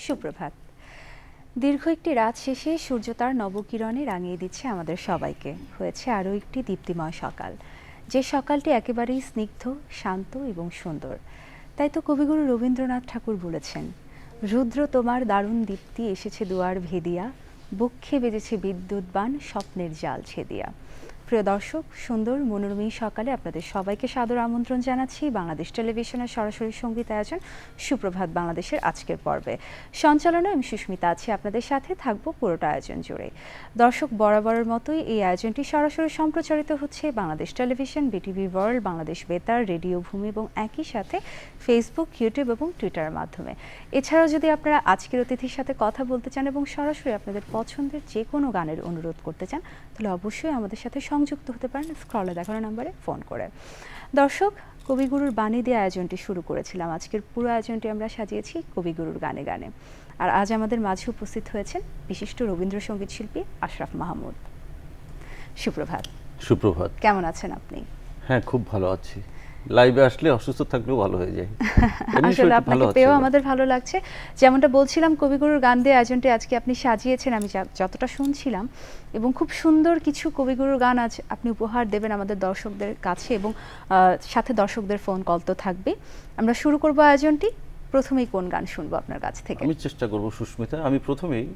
সুপ্রভাত। দীর্ঘ একটি রাত শেষে সূর্য তার নবকিরণে রাঙিয়ে দিচ্ছে আমাদের সবাইকে। হয়েছে আরও একটি দীপ্তিময় সকাল, যে সকালটি একেবারেই স্নিগ্ধ, শান্ত এবং সুন্দর। তাই তো কবিগুরু রবীন্দ্রনাথ ঠাকুর বলেছেন, রুদ্র তোমার দারুণ দীপ্তি এসেছে দুয়ার ভেদিয়া, বক্ষে বেজেছে বিদ্যুৎবান স্বপ্নের জাল ছেদিয়া। প্রিয় দর্শক, সুন্দর মনোরম এই সকালে আপনাদের সবাইকে সাদর আমন্ত্রণ জানাচ্ছি বাংলাদেশ টেলিভিশনের সরাসরি সঙ্গীত আয়োজন সুপ্রভাত বাংলাদেশের আজকের পর্বে। সঞ্চালনায় আমি সুস্মিতা আছি, আপনাদের সাথে থাকবো পুরোটা আয়োজন জুড়ে। দর্শক, বরাবরের মতোই এই আয়োজনটি সরাসরি সম্প্রচারিত হচ্ছে Bangladesh television, BTV world, Bangladesh বেতার, রেডিও ভূমি এবং একই সাথে ফেসবুক, ইউটিউব এবং টুইটারের মাধ্যমে। এছাড়াও যদি আপনারা আজকের অতিথির সাথে কথা বলতে চান এবং সরাসরি আপনাদের পছন্দের যে কোনো গানের অনুরোধ করতে চান, তাহলে অবশ্যই আমাদের সাথে সংযুক্ত হতে পারেন স্ক্রলে দেখানো নম্বরে ফোন করে। দর্শক, কবিগুরুর বাণী দিয়ে আয়োজনটি শুরু করেছিলাম। আজকের পুরো আয়োজনটি আমরা সাজিয়েছি কবিগুরুর গানে গানে। আর আজ আমাদের মাঝে উপস্থিত হয়েছেন বিশিষ্ট রবীন্দ্রসঙ্গীত শিল্পী আশরাফ মাহমুদ। সুপ্রভাত। সুপ্রভাত। কেমন আছেন আপনি? হ্যাঁ, খুব ভালো আছি। লাইভে আসলে অসুস্থ থাকলেও ভালো হয়ে যায়। আসলে আপনাকে পেয়েও আমাদের ভালো লাগছে। যেমনটা বলছিলাম, কবিগুরুর গান দিয়ে আয়োজনটি আজকে আপনি সাজিয়েছেন, আমি যতটা শুনছিলাম, এবং খুব সুন্দর কিছু কবিগুরুর গান আজ আপনি উপহার দেবেন আমাদের দর্শকদের কাছে, এবং সাথে দর্শকদের ফোন কল তো থাকবে। আমরা শুরু করব আয়োজনটি। প্রথমেই কোন গান শুনবো আপনার কাছ থেকে? আমি চেষ্টা করব সুস্মিতা, আমি প্রথমেই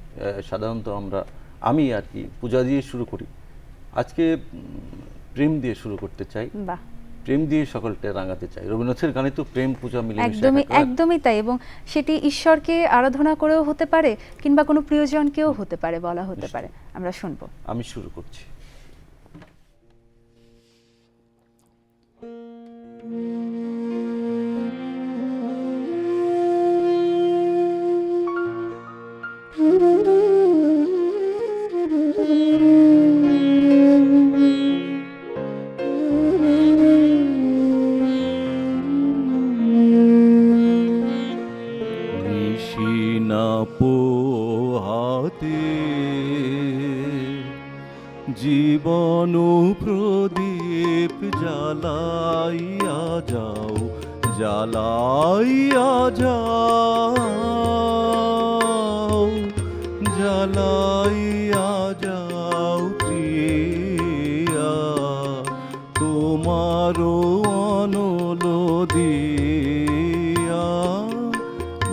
সাধারণত আমি আর কি পূজা দিয়ে শুরু করি। আজকে প্রেম দিয়ে শুরু করতে চাই। বাহ। প্রেম দিয়ে সকলকে রাঙাতে চাই। রবীন্দ্রনাথের গানে তো প্রেম পূজা মিলে একদমই তাই, এবং সেটি ঈশ্বরকে আরাধনা করেও হতে পারে কিংবা কোনো প্রিয়জনকেও হতে পারে, বলা হতে পারে। আমরা শুনবো। আমি শুরু করছি। জীবন প্রদীপ জ্বালাইয়া যাও, জ্বালাইয়া যাও, জ্বালাইয়া যাও প্রিয়া, তোমারও অনল দিয়া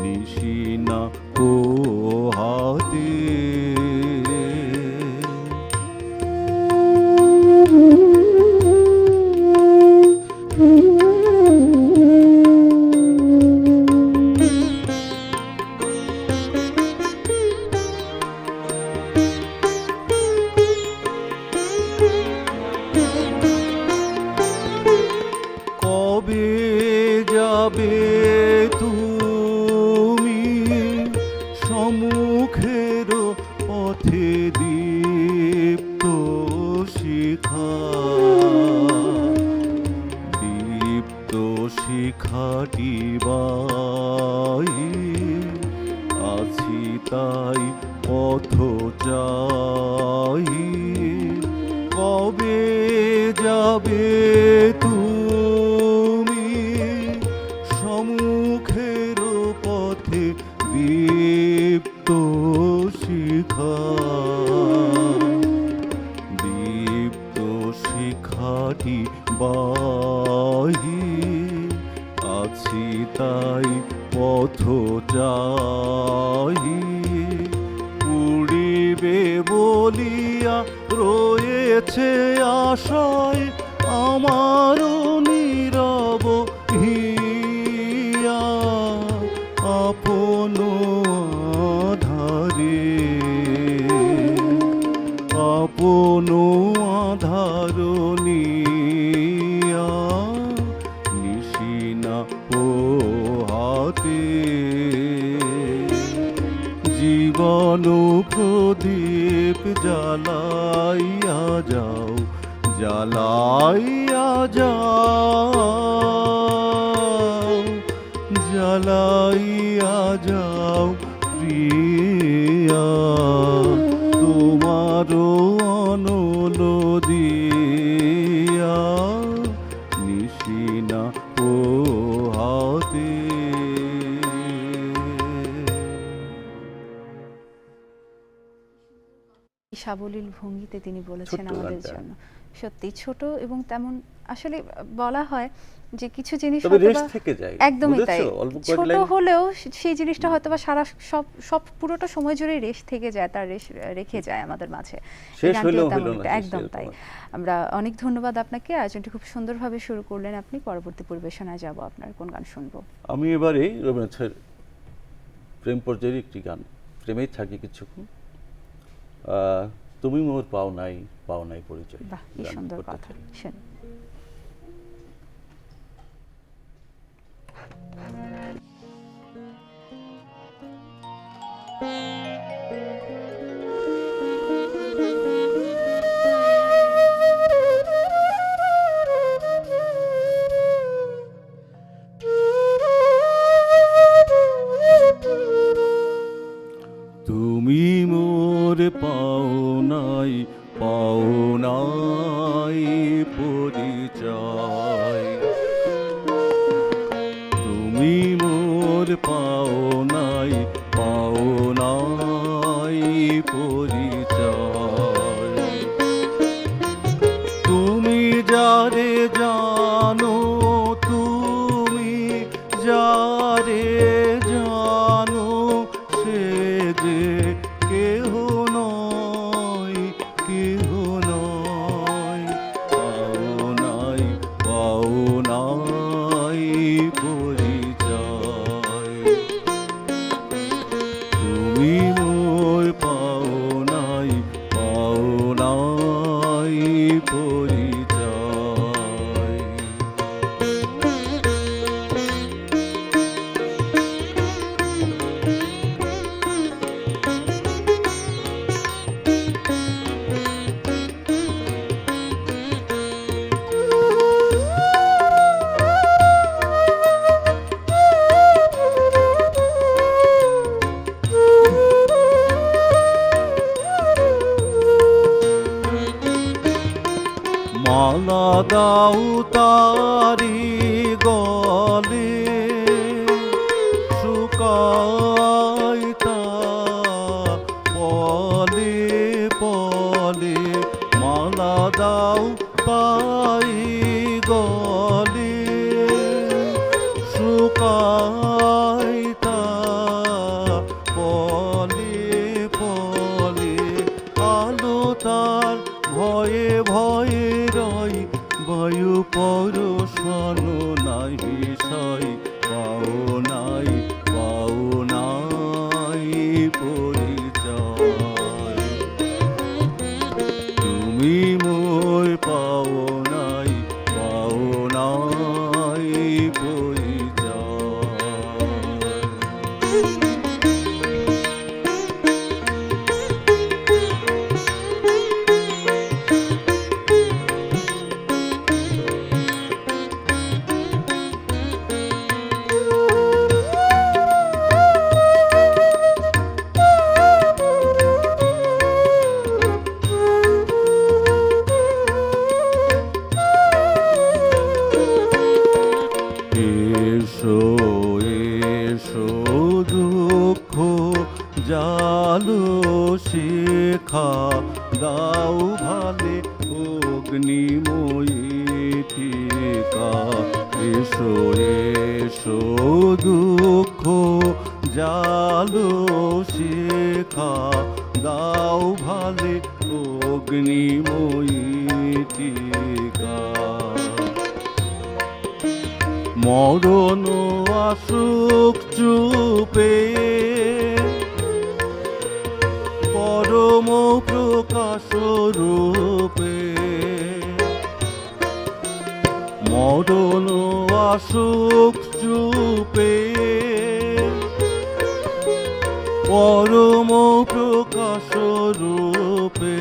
নিশিনা পোহাতে। আছি তাই পথ চাই, কবে যাবে তুমি সম্মুখের পথে দীপ্ত শিখা, দীপ্ত শিখাটি বাহি আছি তাই পথ চাই, উড়িবে বলিয়া রয়েছে আশায় আমারও নীরব হিয়া, আপন আধারে, আপন আধার নিয়া নিশিনা পোহাতে। জীবন প্রদীপ জ্বালাইয়া যাও, জ্বালাইয়া যাও, জ্বালাইয়া যাও প্রিয়া, তোমারও অনল দিয়া নিশিনা পোহাতে। সাবলীল ভঙ্গিতে তিনি বলেছেন ছোট্ট আমাদের গানটা। জন্য। সত্যি ছোট এবং তেমন আসলে বলা হয় যে কিছু জিনিস তবে রেশ হয়তোবা থেকে যায়, একদমই তাই। বুঝেছো? অল্প কয়েক ছোট লাইন হলেও সেই জিনিসটা হয়তোবা সারা সব সব পুরোটা সময় জুড়ে রেশ থেকে যায়, তার রেশ রেখে যায় আমাদের মাঝে। এই শেষ গানটিও হইলেও তেমন হইল না, একটা, শেষ একদম এরকম তাই। আর। আমরা অনেক ধন্যবাদ আপনাকে, আয়োজনটি খুব সুন্দরভাবে শুরু করলেন আপনি। পরবর্তী পরিবেশনায় যাব, আপনার কোন গান শুনবো? আমি এবারে রবীন্দ্রনাথের প্রেম পর্যায়ের একটি গান, প্রেমেই থাকি কিছুক্ষণ, তুমি মোর পাও নাই পরিচয়, বাহ, কি গানটি সুন্দর করতে কথা, চাই। শুনি। তুমি মোর পাও নাই পরিচয়, তুমি মোর পাও নাই পরিচয়, তুমি যারে জানো, তুমি যারে জানো, সে যে কেহ নয়, কেহ নয়, পাও নাই পরিচয়, তুমি মোর পাও নাই পরিচয়। মালা দাও তারি গলে, শুকাই তা পলে পলে, মালা দাও তাই গলে, শুকাই তা পলে পলে, আলো তার ভয়ে ভয়ে রয়, বায়ু পরশন নাই বিষয়, পাও নাই পরিচয়, তুমি মোর পাও নাই এসো এসো দুঃখ জালো শিখা দাও ভালে অগ্নিময়ী টিকা, এসো এসো দুঃখ জালো শিখা দাও ভালে অগ্নিময়ী টিকা, মরণ আসুক চুপে পরম প্রকাশ রূপে, মরণ আসুক চুপে পরম প্রকাশ রূপে,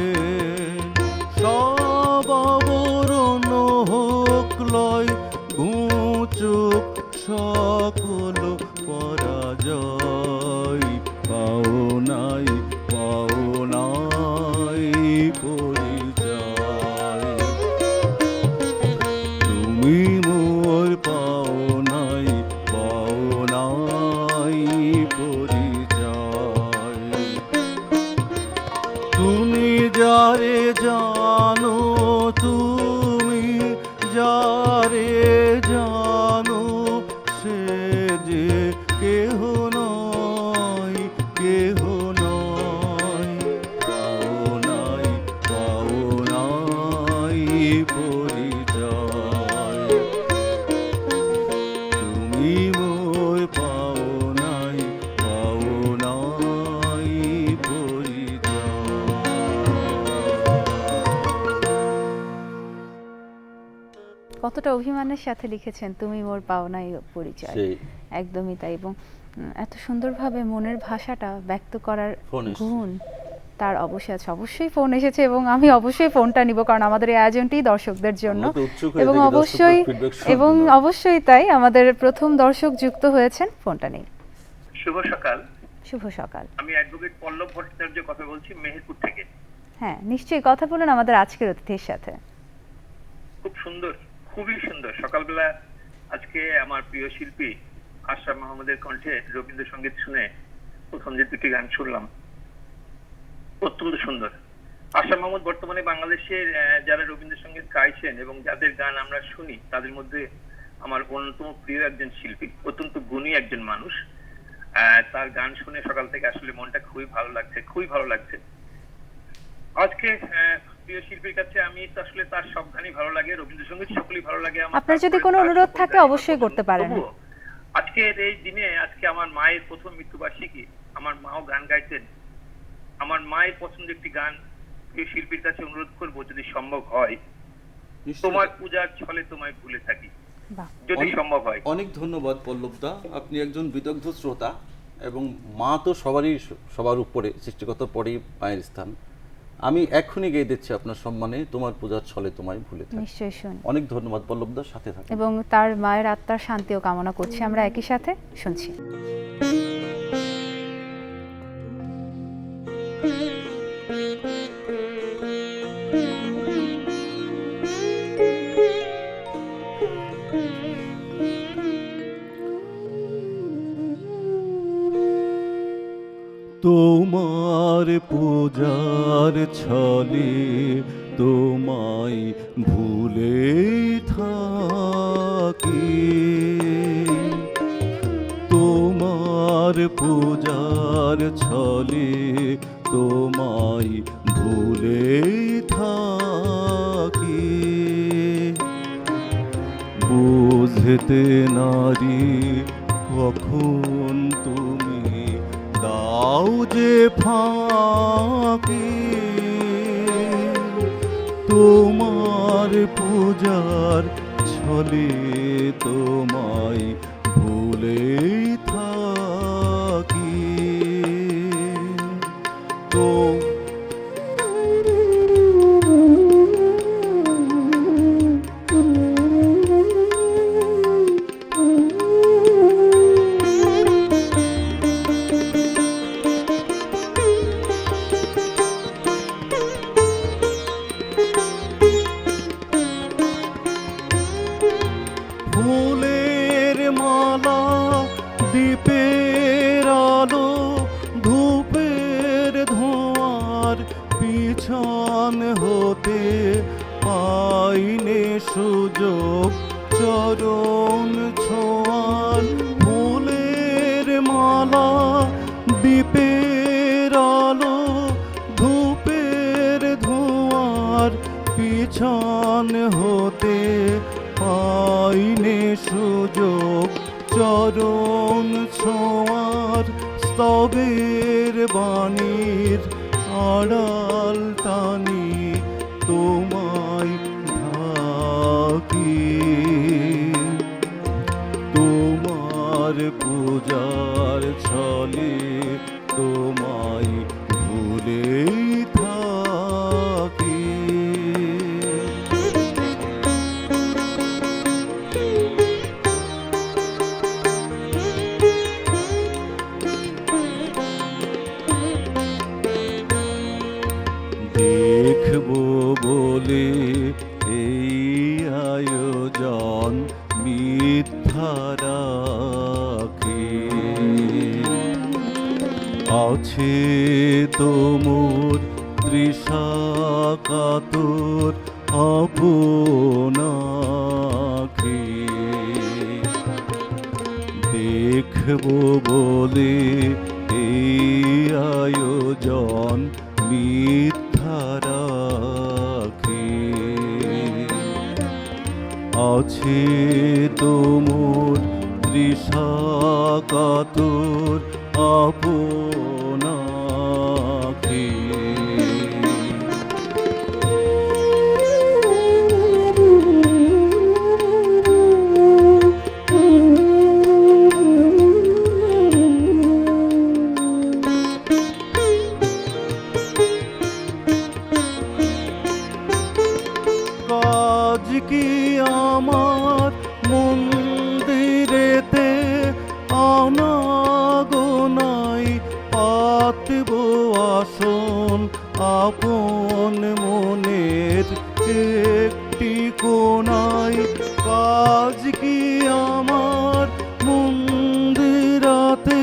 সব আবরণ হোক লয়, ঘুচুক সকল পরাজয়, পাও নাই পরিচয়, তুমি মোর পাও নাই পরিচয়, তুমি জানো তুমি, যারে জানো সে যে কেহ নয়, কেহ নয়। পাও নাই, পাও নাই পরিচয়, তুমি মোর পাও নাই, পাও নাই পরিচয়। কতটা অভিমানের সাথে লিখেছেন তুমি মোর পাওনাই পরিচয়। সেই একদমই তাই। এবং এত সুন্দরভাবে মনের ভাষাটা ব্যক্ত করার ফোন এসেছে। গুণ তার অবশ্যই আছে। অবশ্যই ফোন এসেছে এবং আমি অবশ্যই ফোনটা নিব, কারণ আমাদের এই আয়োজনটি দর্শকদের জন্য। আমরা তো উৎসুক হয়ে এবং থাকি অবশ্যই দর্শকদের feedback শোনার এবং জন্য। অবশ্যই তাই আমাদের প্রথম দর্শক যুক্ত হয়েছেন, ফোনটা নেই। শুভ সকাল। শুভ সকাল। আমি অ্যাডভোকেট পল্লব ভট্টাচার্য কথা বলছি মেহেরপুর থেকে। হ্যাঁ, নিশ্চয়ই কথা বলুন আমাদের আজকের অতিথির সাথে। খুব সুন্দর, খুবই সুন্দর। সকালবেলা আজকে আমার প্রিয় শিল্পী আশরাফ মাহমুদের কণ্ঠে রবীন্দ্রসঙ্গীত শুনে প্রথম যে দুটি গান শুনলাম অত্যন্ত সুন্দর। আশরাফ মাহমুদ বর্তমানে বাংলাদেশের যারা রবীন্দ্রসঙ্গীত গাইছেন এবং যাদের গান আমরা শুনি তাদের মধ্যে আমার অন্যতম প্রিয় একজন শিল্পী, অত্যন্ত গুণী একজন মানুষ। তার গান শুনে সকাল থেকে আসলে মনটা খুবই ভালো লাগছে, খুবই ভালো লাগছে। আজকে প্রিয় শিল্পীর কাছে আমি তো আসলে তার সব গানই ভালো লাগে, রবীন্দ্রসঙ্গীত সকলেই ভালো লাগে আমার। আপনার যদি কোনো অনুরোধ থাকে অবশ্যই করতে পারেন। তবুও আজকের এই দিনে, আজকে আমার মায়ের প্রথম মৃত্যুবার্ষিকী, আমার মাও গান গাইতেন। আমার মায়ের পছন্দের একটি গান প্রিয় শিল্পীর কাছে অনুরোধ করবো যদি সম্ভব হয়, নিশ্চয়ই। তোমার পূজার ছলে তোমায় ভুলে থাকি, বাহ, যদি সম্ভব হয়। অনেক ধন্যবাদ পল্লবদা, আপনি একজন বিদগ্ধ শ্রোতা এবং মা তো সবার উপরে, সৃষ্টিকর্তার পরেই মায়ের স্থান। আমি এখনই গেয়ে দিচ্ছি আপনার সম্মানে তোমার পূজার ছলে তোমায় ভুলে থাকি। নিশ্চয়ই শুন। অনেক ধন্যবাদ পল্লবদার সাথে থাকুন। এবং তার মায়ের আত্মার শান্তিও কামনা করছি আমরা একই সাথে। শুনছি। তোমার পূজার ছলে তোমায় ভুলে থাকি, তোমার পূজার ছলে তোমায় ভুলে থাকি। বুঝতে নারী কখন তুমি দাও যে ফাঁকি, তোমার পূজার ছলে তোমায় ভুলে থাকি। তো ফুলের মালা, দীপের আলো, ধূপের ধোঁয়ার পিছন হতে পাইনে সুযোগ চরণ ছোঁয়ার। ফুলের মালা, দীপের আলো, ধূপের ধোঁয়ার পিছন হতে পাইনে সুযোগ চরণ ছোঁয়ার। স্তবের বাণীর আড়াল টানি তোমায় ঢাকি, তোমার পূজার ছলে তোমায় ভুলে থাকি। দেখবো বলে এই আয়োজন মিথ্যা রাখি, আছে তো মোর তৃষাকাতর আপনাকে দেখব বলে এই আয়োজন মিথ্যা রাখে। আছে তোমর তৃষাকাতর আপনাকে। কাজ কি আমার মন্দিরেতে আনাগোনাই পাতব আসন আপন মনের একটি কোণায়। কাজ কি আমার মন্দিরাতে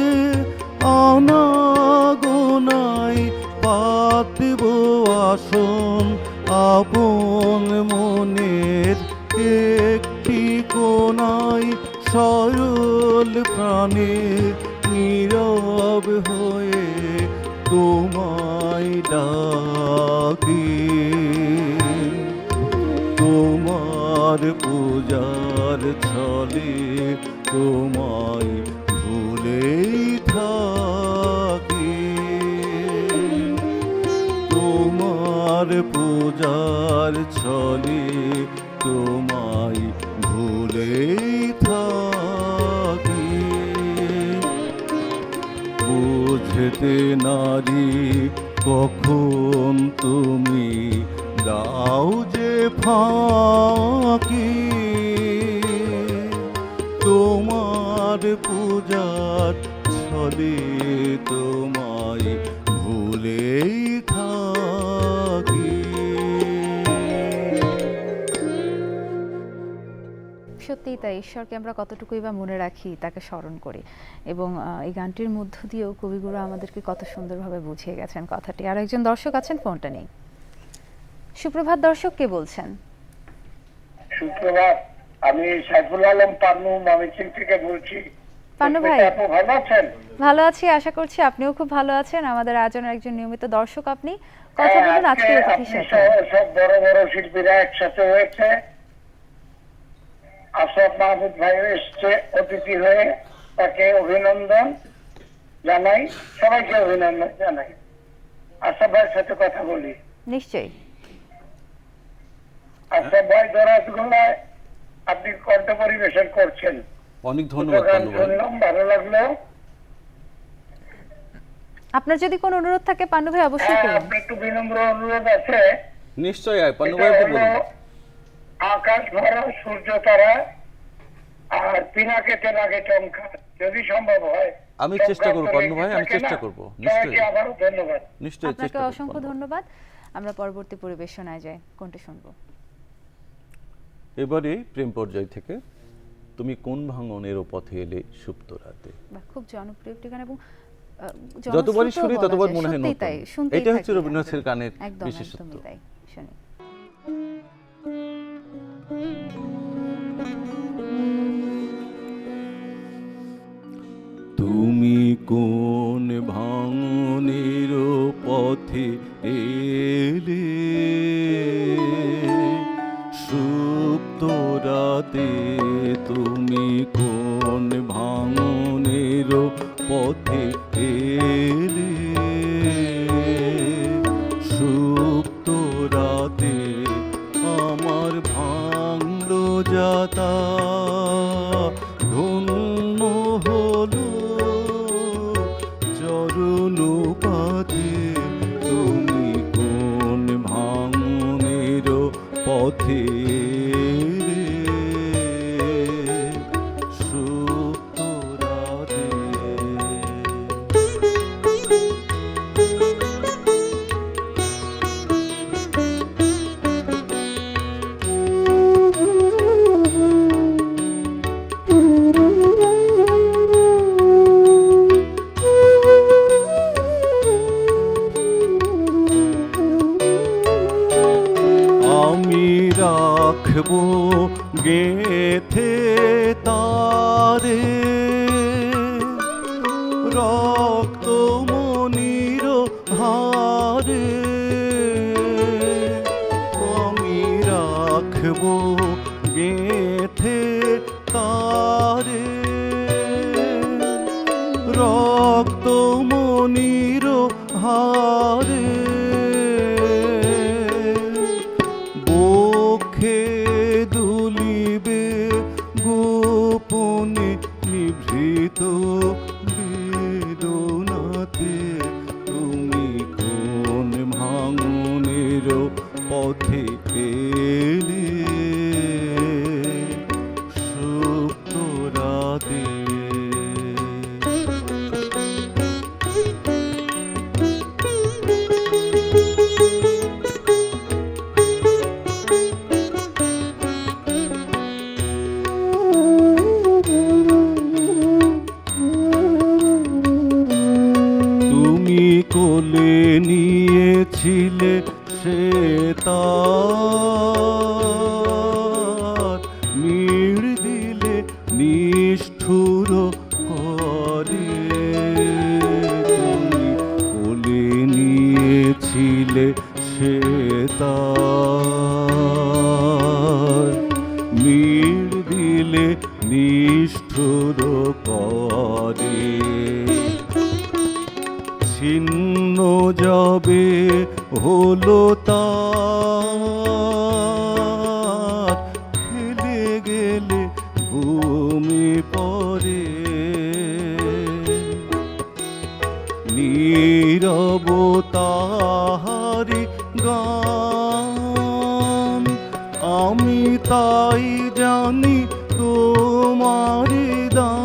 আনাগোনাই পাতব আসন আপন মনের একটি কোণায়। সরল প্রাণে নীরব হয়ে তোমায় ডাকি। তোমার পূজার ছলে তোমায় ভুলেই থাকি। তোমার পূজার ছলে তোমায় ভুলেই থাকি। বুঝতে নারী কখন তুমি দাও যে ফাঁকি। তোমার পূজার ছলে তোমায় ভুলেই থাকি। সত্যিই তাই, ঈশ্বরকে আমরা কতটুকুই বা মনে রাখি, তাকে স্মরণ করি। এবং এই গানটির মধ্য দিয়েও কবিগুরু আমাদেরকে কত সুন্দরভাবে বুঝিয়ে গেছেন কথাটি। আর একজন দর্শক আছেন, ফোনটা নেই। সুপ্রভাত দর্শক, কে বলছেন? সুপ্রভাত, আমি সাইফুল আলম পান্নু ময়মনসিংহ থেকে বলছি। পান্নু ভাই, আপনি ভালো আছেন? ভালো আছি, আশা করছি আপনিও খুব ভালো আছেন। আমাদের আয়োজনের একজন নিয়মিত দর্শক আপনি। কথা বলুন আজকের অতিথির সাথে। সব বড় বড় শিল্পীরা একসাথে হয়েছে। আশরাফ মাহমুদ ভাই এসছে অতিথি হয়ে, তাকে অভিনন্দন জানাই, সবাইকে অভিনন্দন জানাই। আশরাফ ভাইয়ের সাথে কথা বলি। নিশ্চয়ই। আশরাফ ভাই দরাজগোলায় আপনি কণ্ঠ পরিবেশন করছেন, অনেক ধন্যবাদ পান্নু ভাই। শুনলাম, ভালো লাগলো। আপনার যদি কোনো অনুরোধ থাকে পান্নু ভাই, অবশ্যই করুন। আপনি একটু বিনম্র অনুরোধ আছে। নিশ্চয়ই পান্নু ভাই, আপনি বলুন। আকাশ ভরা সূর্য তারা আর পিনাকেতে লাগে টঙ্কা, যদি সম্ভব হয়। আমি চেষ্টা করব পান্নু ভাই, আমি চেষ্টা করব। নিশ্চয়ই, আবারও ধন্যবাদ। নিশ্চয়ই আপনাকে চেষ্টা করব। অসংখ্য ধন্যবাদ। আমরা পরবর্তী পরিবেশনায় যাই, কোনটা শুনবো? এবারে প্রেম পর্যায় থেকে তুমি কোন ভাঙনের পথে এলে সুপ্ত রাতে। বাহ, খুব জনপ্রিয় একটি গান এবং যতবারই জনশ্রুতও শুনি বলা ততবার যায়। মনে হয় সত্যিই নতুন। তাই, শুনতেই এটা হচ্ছে থাকি রবীন্দ্রনাথের আমরা। গানের একদম, বিশেষত্ব। একদমই তাই। শুনি। তুমি কোন ভাঙনের পথে এলে সুপ্ত রাতে। তুমি কোন ভাঙনের পথে এলে সুপ্ত রাতে। আমার ভাঙলো যাতা ধন্য হলো চরণ পাতে। তুমি কোন ভাঙনের পথে এলে সুপ্ত রাতে। রাখবো গেথে তারে রক্ত মনির হারে আমি রাখবো গেথে তারে রক্ত মনির হারে বক্ষে দুলিবে গোপনে নিভৃত বেদনাতে তুমি কোন ভাঙনের পথে এলে সুপ্ত রাতে। তুমি কোলে নিয়েছিলে সে তার মিড় দিলে নিষ্ঠুর করে তুমি কোলে নিয়েছিলে সে তার মিড় দিলে নিষ্ঠুর করে ছিন্ন যাবে হলো তার ফেলে গেলে ভূমি পরে নীরবতাহারি গান আমি তাই জানি তোমার দান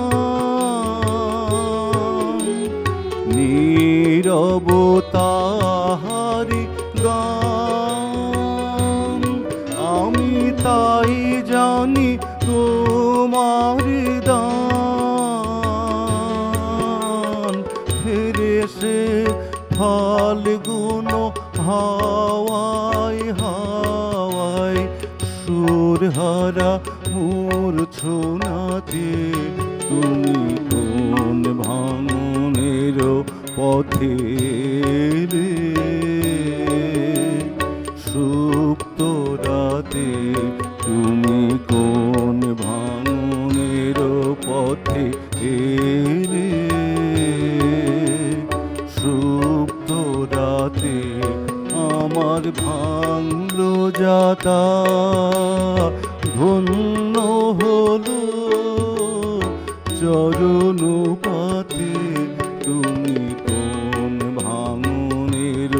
নীরবতাহারি গান আমি তাই জানি তোমার দান ফিরে সে ফাল্গুন হাওয়ায় হাওয়ায় সুরহারা মূর্ছনাতে তুমি কোন ভাঙনের পথে এলে সুপ্ত রাতে তুমি কোন ভাঙনের পথে এলে সুপ্ত রাতে আমার ভাঙলো যাতা ধন্য হলো চরণ পাতে তুমি কোন ভাঙনের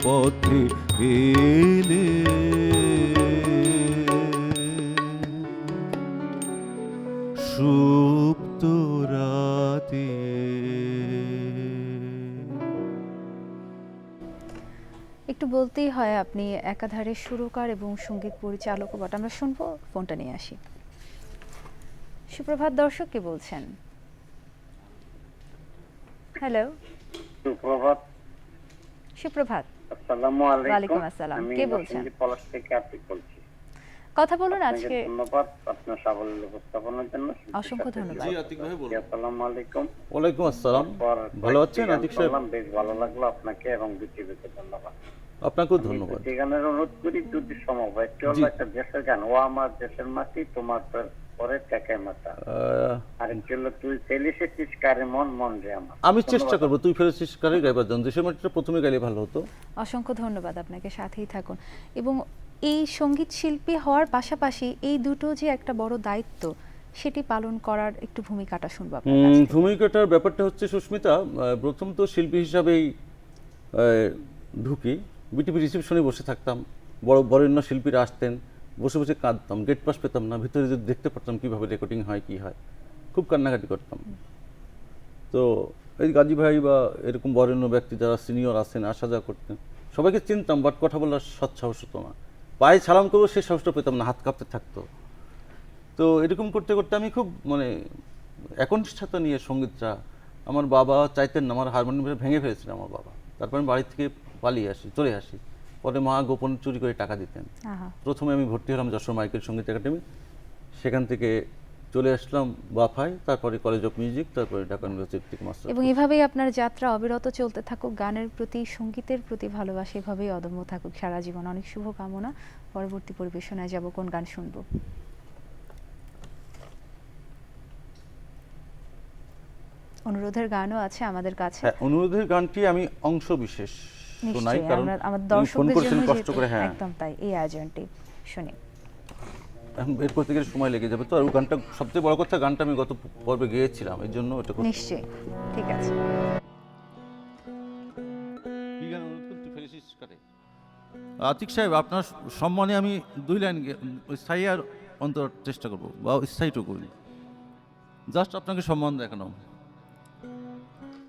পথে এলে সুপ্ত রাতে। একটু বলতেই হয় আপনি একাধারে সুরকার এবং সঙ্গীত পরিচালকও বটে। আমরা শুনবো, ফোনটা নিয়ে আসি। সুপ্রভাত দর্শক, কে বলছেন? হ্যালো, সুপ্রভাত। সুপ্রভাত। আসসালামু আলাইকুম। ওয়ালাইকুম আসসালাম। আমি কে বলছেন? পলাশ থেকে আতিক বলছি। কথা বলুন। আপনাকে আজকে ধন্যবাদ আপনার সাবলীল উপস্থাপনার জন্য। অসংখ্য ধন্যবাদ। জি আতিক ভাই বলুন। আসসালামু আলাইকুম। ওয়ালাইকুম আসসালাম। ভালো আছেন আতিক সাহেব? বেশ ভালো লাগলো। আপনাকে এবং বিটিভিকে ধন্যবাদ। আপনাকেও ধন্যবাদ। এই গানের অনুরোধ করি যদি সম্ভব হয়। একটি হলো একটা দেশের গান, ও আমার দেশের মাটি তোমার পরে টাকায় মাথা। আর একটি হলো তুই ফেলিসিস কারে মন মন রে আমার। আমি চেষ্টা করবো তুই ফেরেছিস কারে গাইবার জন্য। দেশের মাটিটা প্রথমে গাইলে ভালো হতো। অসংখ্য ধন্যবাদ আপনাকে, সাথেই থাকুন। এবং এই সঙ্গীত শিল্পী হওয়ার পাশাপাশি এই দুটো যে একটা বড় দায়িত্ব, সেটি পালন করার একটু ভূমিকাটা শুনবো আপনার কাছ থেকে। ভূমিকাটার ব্যাপারটা হচ্ছে সুস্মিতা, প্রথম তো শিল্পী হিসাবেই ঢুকি, বিটিভি রিসেপশনে বসে থাকতাম, বরেণ্য শিল্পীরা আসতেন, বসে বসে কাঁদতাম, গেট পাস পেতাম না, ভিতরে যদি দেখতে পারতাম কীভাবে রেকর্ডিং হয় কী হয়, খুব কান্নাকাটি করতাম। তো এই গাজী ভাই বা এরকম বরেণ্য ব্যক্তি যারা সিনিয়র আছেন আসা যাওয়া করতেন, সবাইকে চিনতাম, বাট কথা বলার সৎসাহস হতো না, পায়ে সালাম করবো সে সাহসটা পেতাম না, হাত কাঁপতে থাকতো। তো এরকম করতে করতে আমি খুব একনিষ্ঠতা নিয়ে সঙ্গীতটা, আমার বাবা চাইতেন না, আমার হারমোনিয়াম ভেঙে ফেলেছিলেন আমার বাবা, তারপর আমি বাড়ি থেকে চলে আসি। পরে মা গোপন চুরি করে টাকা দিতেন। আহা। প্রথমে আমি ভর্তি হলাম যশোর মাইকেল সঙ্গীত একাডেমি, সেখান থেকে চলে আসলাম বাফায়, তারপরে কলেজ অফ মিউজিক, তারপরে ঢাকা ইউনিভার্সিটি থেকে মাস্টার। এবং এভাবেই আপনার যাত্রা অবিরত চলতে থাকুক, গানের প্রতি সঙ্গীতের প্রতি ভালোবাসা এভাবেই অদম্য থাকুক সারা জীবন। অনেক শুভকামনা। পরবর্তী পরিবেশনায় যাব, কোন গান শুনবো? অনুরোধের গানও আছে আমাদের কাছে। হ্যাঁ, অনুরোধের গানটি আমি অংশ বিশেষ শোনাই, নিশ্চয়ই, কারণ আমরা আমাদের উনি ফোন দর্শকদের করেছেন জন্য কষ্ট যেহেতু- করে। হ্যাঁ, একদম তাই, এই আয়োজনটি শুনি। এখন বের করতে গেলে সময় লেগে যাবে, তো আর ওই গানটা সবচেয়ে বড় কথা, গানটা আমি গত পর্বে গেয়েছিলাম, এই জন্য এটা করতে- নিশ্চয়ই, ঠিক আছে। কি গান অনুরোধ করতে ফেলেছিস কারে? আতিক সাহেব, আপনার সম্মানে আমি 2 লাইন স্থায়ী আর অন্তর চেষ্টা করব, বা স্থায়ীটুকু করি, জাস্ট আপনাকে সম্মান দেখানো।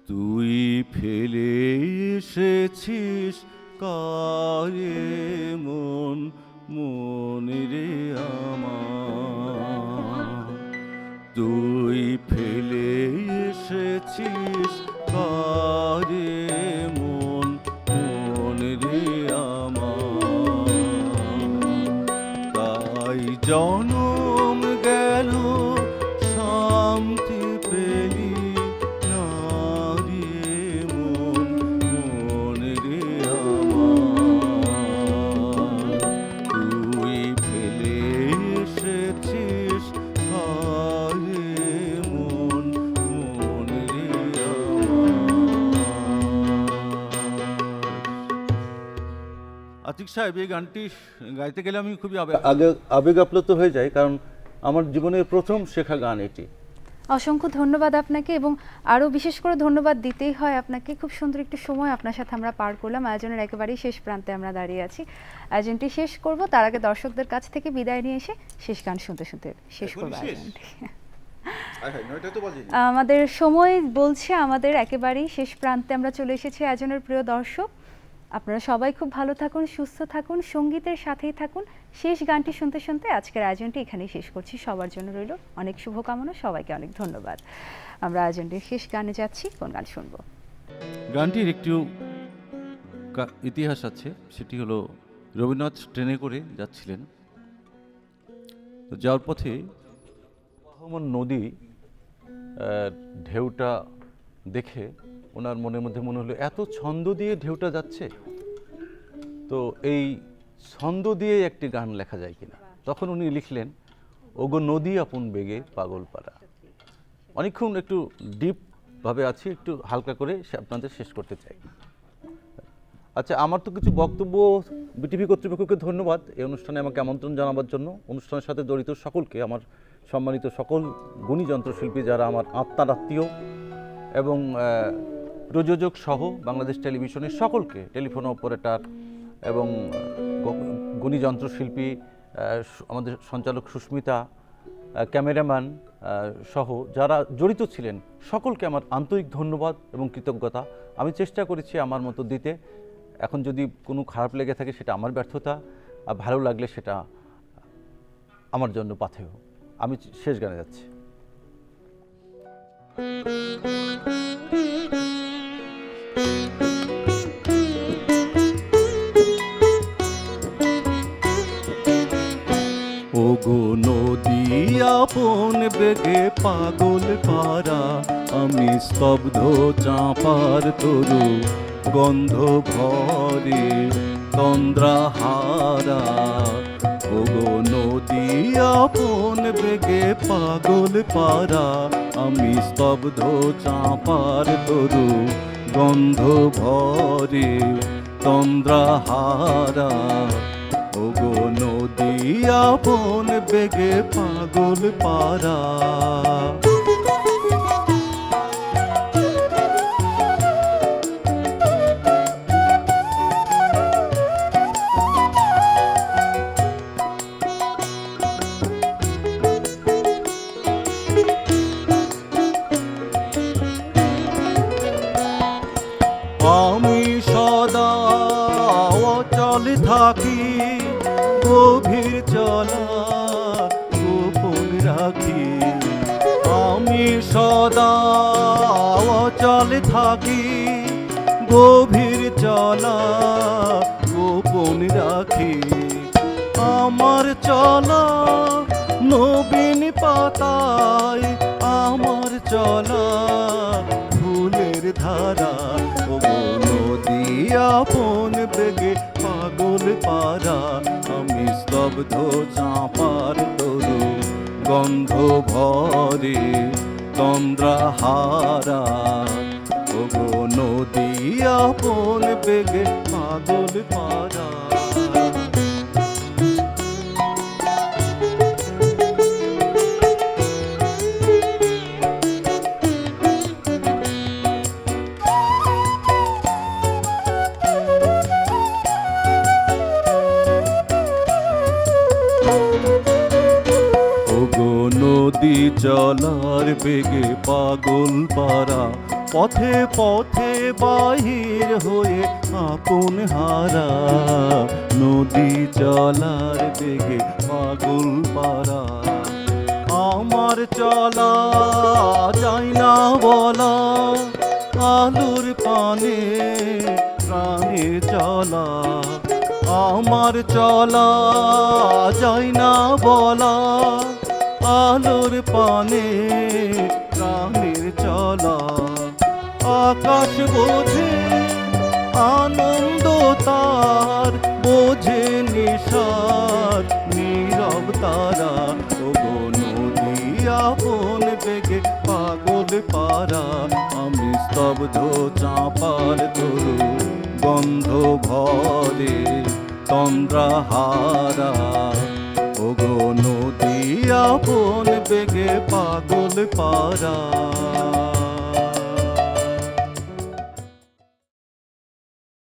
তুই ফেলে এসেছিস কারে মন, মনে রে আমার, তুই ফেলে এসেছিস কারে মন, মনে রে আমার, তাই জনম গেল শান্তি পেলি না রে মন, মনে রে আমার, তুই ফেলে এসেছিস আরে মন, মনে রে আমার। আতিক সাহেব, এই গানটি গাইতে গেলে আমি খুবই আবেগ আপ্লুত হয়ে যাই, কারণ আমার জীবনের প্রথম শেখা গান এটি। অসংখ্য ধন্যবাদ আপনাকে, এবং আরও বিশেষ করে ধন্যবাদ দিতেই হয় আপনাকে। খুব সুন্দর একটু সময় আপনার সাথে আমরা পার করলাম। আয়োজনের একেবারেই শেষ প্রান্তে আমরা দাঁড়িয়ে আছি। আয়োজনটি শেষ করব, তার আগে দর্শকদের কাছ থেকে বিদায় নিয়ে এসে শেষ গান শুনতে শুনতে শেষ করবো আয়োজনটি। আমাদের সময় বলছে আমাদের একেবারেই শেষ প্রান্তে আমরা চলে এসেছি। আয়োজনের প্রিয় দর্শক, আপনারা সবাই খুব ভালো থাকুন, সুস্থ থাকুন, সঙ্গীতের সাথেই থাকুন। শেষ গানটি শুনতে শুনতে আজকের আয়োজনটি এখানেই শেষ করছি। সবার জন্য রইল অনেক শুভকামনা, সবাইকে অনেক ধন্যবাদ। আমরা আয়োজনটির শেষ গানে যাচ্ছি, কোন গান শুনবো? গানটির একটু ইতিহাস আছে, সেটি হলো রবীন্দ্রনাথ ট্রেনে করে যাচ্ছিলেন, তো যাওয়ার পথে বহমান নদী ঢেউটা দেখে ওনার মনের মধ্যে মনে হলো এত ছন্দ দিয়ে ঢেউটা যাচ্ছে, তো এই ছন্দ দিয়ে একটি গান লেখা যায় কিনা। তখন উনি লিখলেন, ওগো নদী আপন বেগে পাগল পাড়া। অনেকক্ষণ একটু ডিপভাবে আছি, একটু হালকা করে আপনাদের শেষ করতে চাই। আচ্ছা, আমার তো কিছু বক্তব্য, বিটিভি কর্তৃপক্ষকে ধন্যবাদ এই অনুষ্ঠানে আমাকে আমন্ত্রণ জানাবার জন্য। অনুষ্ঠানের সাথে জড়িত সকলকে, আমার সম্মানিত সকল গুণী যন্ত্রশিল্পী যারা আমার আত্মার আত্মীয়, এবং প্রযোজক সহ বাংলাদেশ টেলিভিশনের সকলকে, টেলিফোন অপারেটর এবং গুণী যন্ত্রশিল্পী, আমাদের সঞ্চালক সুস্মিতা, ক্যামেরাম্যান সহ যারা জড়িত ছিলেন সকলকে আমার আন্তরিক ধন্যবাদ এবং কৃতজ্ঞতা। আমি চেষ্টা করেছি আমার মতো দিতে। এখন যদি কোনো খারাপ লেগে থাকে সেটা আমার ব্যর্থতা, আর ভালো লাগলে সেটা আমার জন্য পাথেয়। আমি শেষ গানে যাচ্ছি। ওগো নদী আপন বেগে পাগল পারা, আমি স্তব্ধ চাঁপার তরু গন্ধ ভরে তন্দ্রাহারা। ওগো নদী আপন বেগে পাগল পারা, আমি স্তব্ধ চাঁপার তরু গন্ধ ভরে তন্দ্রাহারা। ওগো নদী আপন বেগে পাগল পারা। আমি সদা অচল থাকি, গভীর চলা গোপন রাখি। আমি সদা অচল থাকি, গভীর চলা গোপন রাখি। আমার চলা নবীন পাতায়, আমার চলা ফুলের ধারা, ও নদী আপন বেগে পাগল পারা। আমি স্তব্ধ চাঁপার তরু গন্ধ ভরে তন্দ্রাহারা, ও নদী আপন বেগে পাগল পারা। ওগো নদী চলার বেগে পাগল পারা, পথে পথে বাহির হয়ে আপন হারা। নদী চলার বেগে পাগল পারা, আমার চলা যায় না বলা। আলোর পানে প্রাণে চলা, আমার চলা যায় না বলা। আলোর পানে প্রাণের চলা, আকাশ বোঝে আনন্দ তার, বোঝে নিশার নীরব তারা। ওগো নদী আপন বেগে পাগল পারা, আমি স্তব্ধ চাঁপার তরু গন্ধ ভরে তন্দ্রাহারা। ওগো নদী আপন বেগে পাগল পারা।